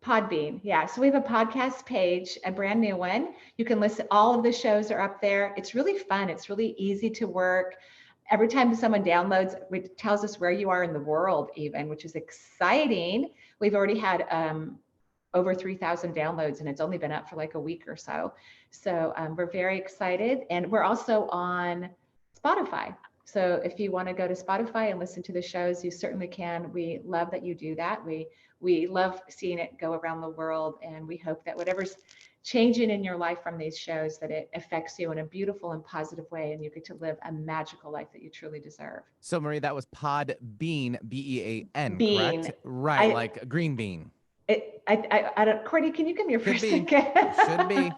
Podbean. Yeah. So we have a podcast page, a brand new one. You can listen. All of the shows are up there. It's really fun. It's really easy to work. Every time someone downloads, it tells us where you are in the world even, which is exciting. We've already had over 3,000 downloads, and it's only been up for like a week or so. So we're very excited. And we're also on Spotify. So if you want to go to Spotify and listen to the shows, you certainly can. We love that you do that. We love seeing it go around the world, and we hope that whatever's changing in your life from these shows, that it affects you in a beautiful and positive way, and you get to live a magical life that you truly deserve. So Marie, that was Podbean, B-E-A-N, Bean. correct? Right, like a green bean. I don't, Courtney, can you give me your Could first be. again? Should be.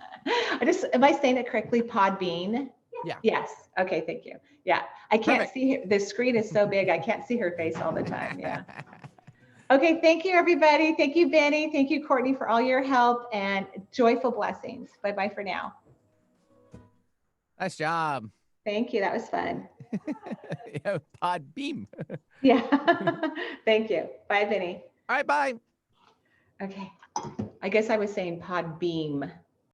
Am I saying it correctly? Podbean? Yeah. Yes. Okay, thank you. Yeah. I can't Perfect. see the screen is so big. I can't see her face all the time. Yeah. Okay. Thank you, everybody. Thank you, Benny. Thank you, Courtney, for all your help, and joyful blessings. Bye-bye for now. Nice job. Thank you. That was fun. Yeah, Podbeam. Yeah. Thank you. Bye, Benny. All right, bye. Okay. I guess I was saying Podbeam.